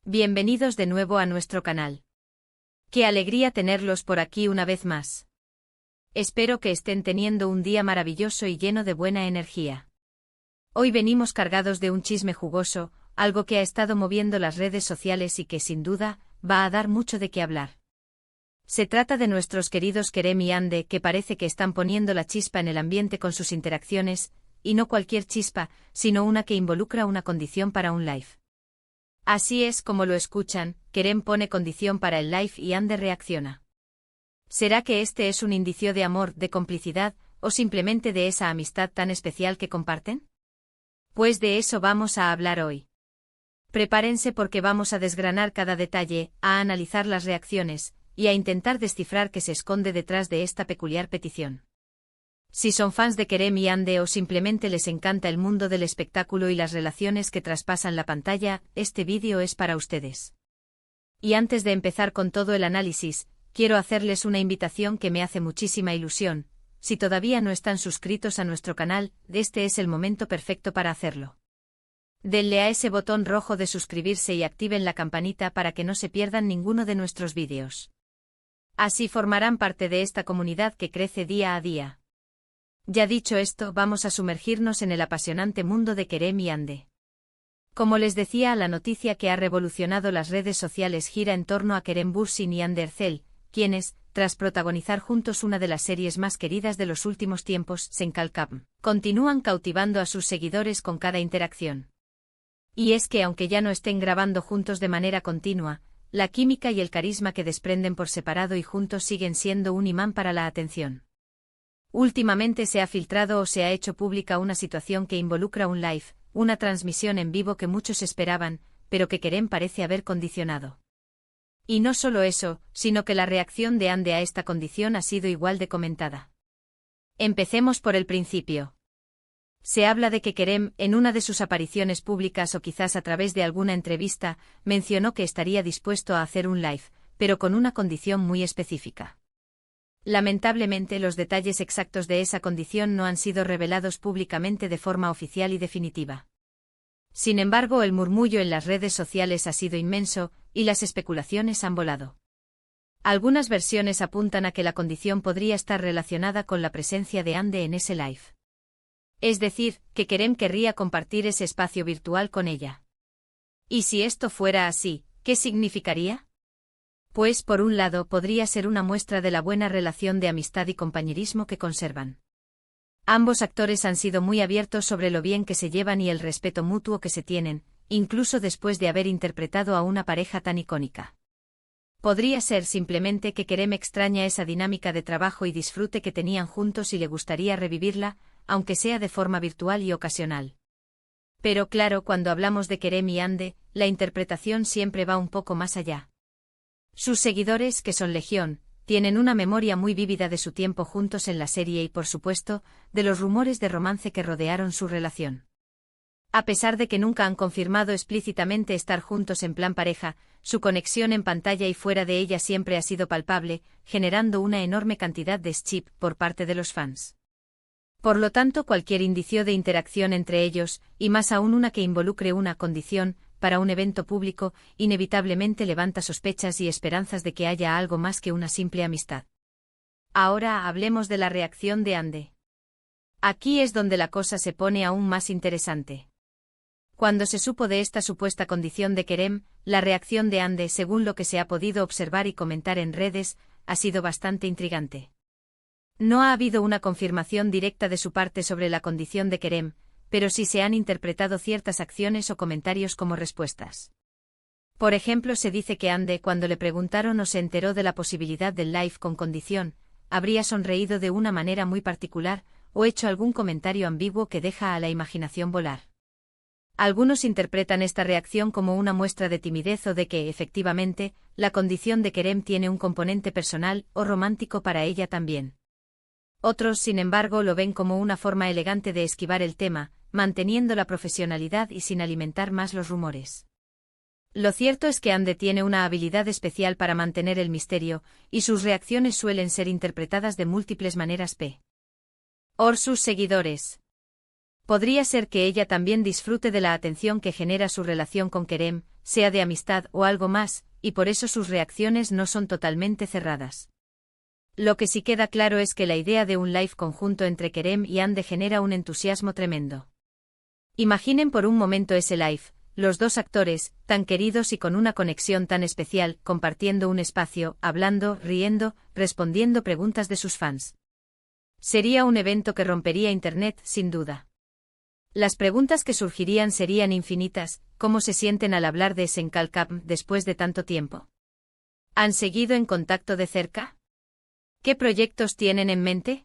Bienvenidos de nuevo a nuestro canal. Qué alegría tenerlos por aquí una vez más. Espero que estén teniendo un día maravilloso y lleno de buena energía. Hoy venimos cargados de un chisme jugoso, algo que ha estado moviendo las redes sociales y que sin duda va a dar mucho de qué hablar. Se trata de nuestros queridos Kerem y Hande, que parece que están poniendo la chispa en el ambiente con sus interacciones, y no cualquier chispa, sino una que involucra una condición para un live. Así es como lo escuchan, Kerem pone condición para el live y Hande reacciona. ¿Será que este es un indicio de amor, de complicidad, o simplemente de esa amistad tan especial que comparten? Pues de eso vamos a hablar hoy. Prepárense porque vamos a desgranar cada detalle, a analizar las reacciones, y a intentar descifrar qué se esconde detrás de esta peculiar petición. Si son fans de Kerem y Hande o simplemente les encanta el mundo del espectáculo y las relaciones que traspasan la pantalla, este vídeo es para ustedes. Y antes de empezar con todo el análisis, quiero hacerles una invitación que me hace muchísima ilusión. Si todavía no están suscritos a nuestro canal, este es el momento perfecto para hacerlo. Denle a ese botón rojo de suscribirse y activen la campanita para que no se pierdan ninguno de nuestros vídeos. Así formarán parte de esta comunidad que crece día a día. Ya dicho esto, vamos a sumergirnos en el apasionante mundo de Kerem y Hande. Como les decía, la noticia que ha revolucionado las redes sociales gira en torno a Kerem Bürsin y Hande Erçel, quienes, tras protagonizar juntos una de las series más queridas de los últimos tiempos, Senkalkam, continúan cautivando a sus seguidores con cada interacción. Y es que aunque ya no estén grabando juntos de manera continua, la química y el carisma que desprenden por separado y juntos siguen siendo un imán para la atención. Últimamente se ha filtrado o se ha hecho pública una situación que involucra un live, una transmisión en vivo que muchos esperaban, pero que Kerem parece haber condicionado. Y no solo eso, sino que la reacción de Hande a esta condición ha sido igual de comentada. Empecemos por el principio. Se habla de que Kerem, en una de sus apariciones públicas o quizás a través de alguna entrevista, mencionó que estaría dispuesto a hacer un live, pero con una condición muy específica. Lamentablemente, los detalles exactos de esa condición no han sido revelados públicamente de forma oficial y definitiva. Sin embargo, el murmullo en las redes sociales ha sido inmenso, y las especulaciones han volado. Algunas versiones apuntan a que la condición podría estar relacionada con la presencia de Hande en ese live. Es decir, que Kerem querría compartir ese espacio virtual con ella. ¿Y si esto fuera así, qué significaría? Pues por un lado podría ser una muestra de la buena relación de amistad y compañerismo que conservan. Ambos actores han sido muy abiertos sobre lo bien que se llevan y el respeto mutuo que se tienen, incluso después de haber interpretado a una pareja tan icónica. Podría ser simplemente que Kerem extraña esa dinámica de trabajo y disfrute que tenían juntos y le gustaría revivirla, aunque sea de forma virtual y ocasional. Pero claro, cuando hablamos de Kerem y Hande, la interpretación siempre va un poco más allá. Sus seguidores, que son legión, tienen una memoria muy vívida de su tiempo juntos en la serie y, por supuesto, de los rumores de romance que rodearon su relación. A pesar de que nunca han confirmado explícitamente estar juntos en plan pareja, su conexión en pantalla y fuera de ella siempre ha sido palpable, generando una enorme cantidad de ship por parte de los fans. Por lo tanto, cualquier indicio de interacción entre ellos, y más aún una que involucre una condición, para un evento público, inevitablemente levanta sospechas y esperanzas de que haya algo más que una simple amistad. Ahora hablemos de la reacción de Hande. Aquí es donde la cosa se pone aún más interesante. Cuando se supo de esta supuesta condición de Kerem, la reacción de Hande, según lo que se ha podido observar y comentar en redes, ha sido bastante intrigante. No ha habido una confirmación directa de su parte sobre la condición de Kerem, pero sí se han interpretado ciertas acciones o comentarios como respuestas. Por ejemplo, se dice que Hande, cuando le preguntaron o se enteró de la posibilidad del live con condición, habría sonreído de una manera muy particular, o hecho algún comentario ambiguo que deja a la imaginación volar. Algunos interpretan esta reacción como una muestra de timidez o de que, efectivamente, la condición de Kerem tiene un componente personal o romántico para ella también. Otros, sin embargo, lo ven como una forma elegante de esquivar el tema, manteniendo la profesionalidad y sin alimentar más los rumores. Lo cierto es que Hande tiene una habilidad especial para mantener el misterio, y sus reacciones suelen ser interpretadas de múltiples maneras por sus seguidores. Podría ser que ella también disfrute de la atención que genera su relación con Kerem, sea de amistad o algo más, y por eso sus reacciones no son totalmente cerradas. Lo que sí queda claro es que la idea de un live conjunto entre Kerem y Hande genera un entusiasmo tremendo. Imaginen por un momento ese live, los dos actores, tan queridos y con una conexión tan especial, compartiendo un espacio, hablando, riendo, respondiendo preguntas de sus fans. Sería un evento que rompería Internet, sin duda. Las preguntas que surgirían serían infinitas: ¿cómo se sienten al hablar de Senkalkam después de tanto tiempo? ¿Han seguido en contacto de cerca? ¿Qué proyectos tienen en mente?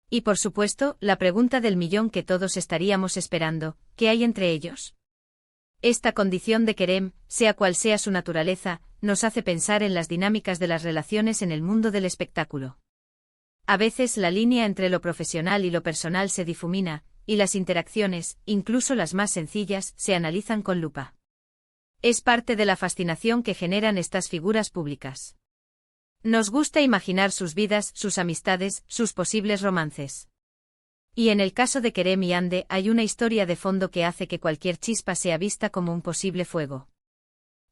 Y por supuesto, la pregunta del millón que todos estaríamos esperando: ¿qué hay entre ellos? Esta condición de Kerem, sea cual sea su naturaleza, nos hace pensar en las dinámicas de las relaciones en el mundo del espectáculo. A veces la línea entre lo profesional y lo personal se difumina, y las interacciones, incluso las más sencillas, se analizan con lupa. Es parte de la fascinación que generan estas figuras públicas. Nos gusta imaginar sus vidas, sus amistades, sus posibles romances. Y en el caso de Kerem y Hande hay una historia de fondo que hace que cualquier chispa sea vista como un posible fuego.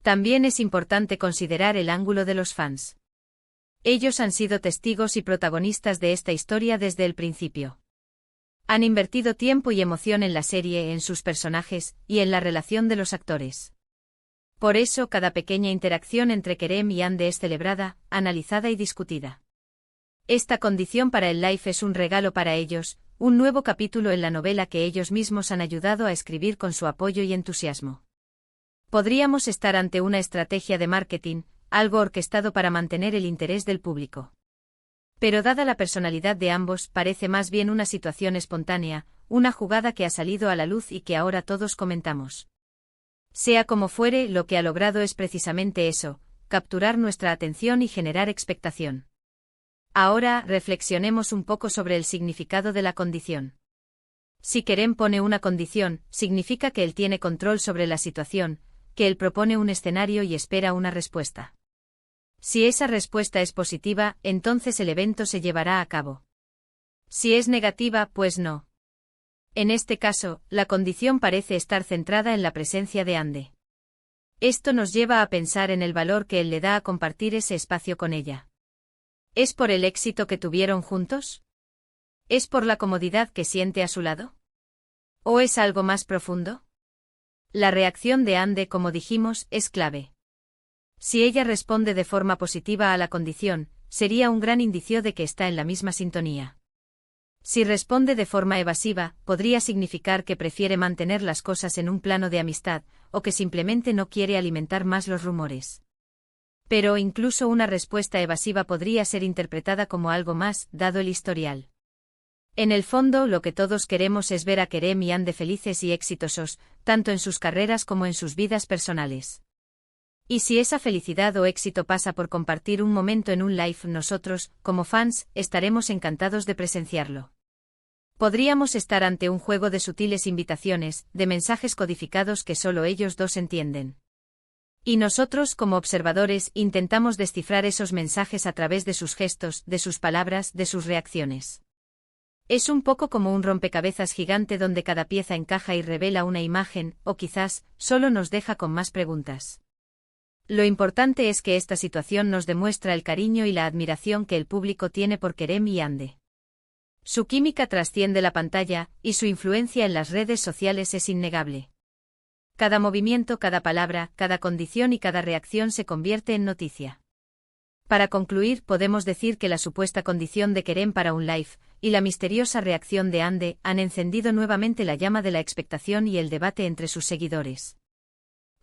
También es importante considerar el ángulo de los fans. Ellos han sido testigos y protagonistas de esta historia desde el principio. Han invertido tiempo y emoción en la serie, en sus personajes, y en la relación de los actores. Por eso cada pequeña interacción entre Kerem y Hande es celebrada, analizada y discutida. Esta condición para el live es un regalo para ellos, un nuevo capítulo en la novela que ellos mismos han ayudado a escribir con su apoyo y entusiasmo. Podríamos estar ante una estrategia de marketing, algo orquestado para mantener el interés del público. Pero dada la personalidad de ambos, parece más bien una situación espontánea, una jugada que ha salido a la luz y que ahora todos comentamos. Sea como fuere, lo que ha logrado es precisamente eso: capturar nuestra atención y generar expectación. Ahora, reflexionemos un poco sobre el significado de la condición. Si Kerem pone una condición, significa que él tiene control sobre la situación, que él propone un escenario y espera una respuesta. Si esa respuesta es positiva, entonces el evento se llevará a cabo. Si es negativa, pues no. En este caso, la condición parece estar centrada en la presencia de Hande. Esto nos lleva a pensar en el valor que él le da a compartir ese espacio con ella. ¿Es por el éxito que tuvieron juntos? ¿Es por la comodidad que siente a su lado? ¿O es algo más profundo? La reacción de Hande, como dijimos, es clave. Si ella responde de forma positiva a la condición, sería un gran indicio de que está en la misma sintonía. Si responde de forma evasiva, podría significar que prefiere mantener las cosas en un plano de amistad, o que simplemente no quiere alimentar más los rumores. Pero incluso una respuesta evasiva podría ser interpretada como algo más, dado el historial. En el fondo, lo que todos queremos es ver a Kerem y Hande felices y exitosos, tanto en sus carreras como en sus vidas personales. Y si esa felicidad o éxito pasa por compartir un momento en un live, nosotros, como fans, estaremos encantados de presenciarlo. Podríamos estar ante un juego de sutiles invitaciones, de mensajes codificados que solo ellos dos entienden. Y nosotros, como observadores, intentamos descifrar esos mensajes a través de sus gestos, de sus palabras, de sus reacciones. Es un poco como un rompecabezas gigante donde cada pieza encaja y revela una imagen, o quizás, solo nos deja con más preguntas. Lo importante es que esta situación nos demuestra el cariño y la admiración que el público tiene por Kerem y Hande. Su química trasciende la pantalla, y su influencia en las redes sociales es innegable. Cada movimiento, cada palabra, cada condición y cada reacción se convierte en noticia. Para concluir, podemos decir que la supuesta condición de Kerem para un live, y la misteriosa reacción de Hande, han encendido nuevamente la llama de la expectación y el debate entre sus seguidores.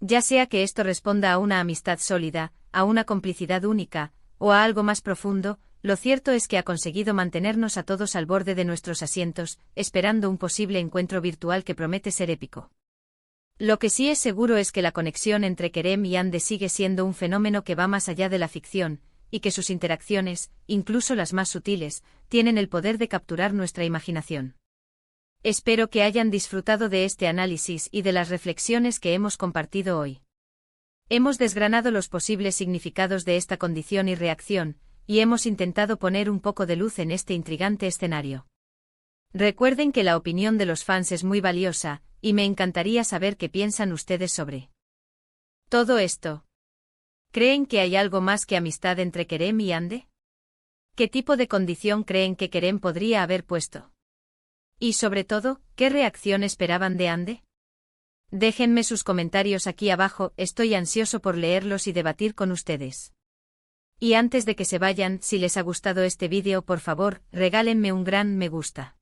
Ya sea que esto responda a una amistad sólida, a una complicidad única, o a algo más profundo, lo cierto es que ha conseguido mantenernos a todos al borde de nuestros asientos, esperando un posible encuentro virtual que promete ser épico. Lo que sí es seguro es que la conexión entre Kerem y Hande sigue siendo un fenómeno que va más allá de la ficción, y que sus interacciones, incluso las más sutiles, tienen el poder de capturar nuestra imaginación. Espero que hayan disfrutado de este análisis y de las reflexiones que hemos compartido hoy. Hemos desgranado los posibles significados de esta condición y reacción, y hemos intentado poner un poco de luz en este intrigante escenario. Recuerden que la opinión de los fans es muy valiosa, y me encantaría saber qué piensan ustedes sobre todo esto. ¿Creen que hay algo más que amistad entre Kerem y Ande? ¿Qué tipo de condición creen que Kerem podría haber puesto? Y sobre todo, ¿qué reacción esperaban de Ande? Déjenme sus comentarios aquí abajo, estoy ansioso por leerlos y debatir con ustedes. Y antes de que se vayan, si les ha gustado este vídeo, por favor, regálenme un gran me gusta.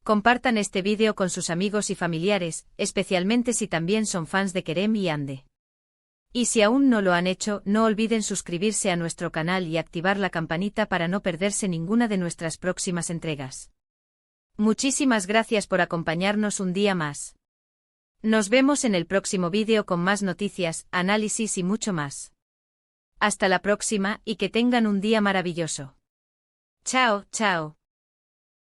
Compartan este vídeo con sus amigos y familiares, especialmente si también son fans de Kerem y Ande. Y si aún no lo han hecho, no olviden suscribirse a nuestro canal y activar la campanita para no perderse ninguna de nuestras próximas entregas. Muchísimas gracias por acompañarnos un día más. Nos vemos en el próximo vídeo con más noticias, análisis y mucho más. Hasta la próxima y que tengan un día maravilloso. Chao, chao.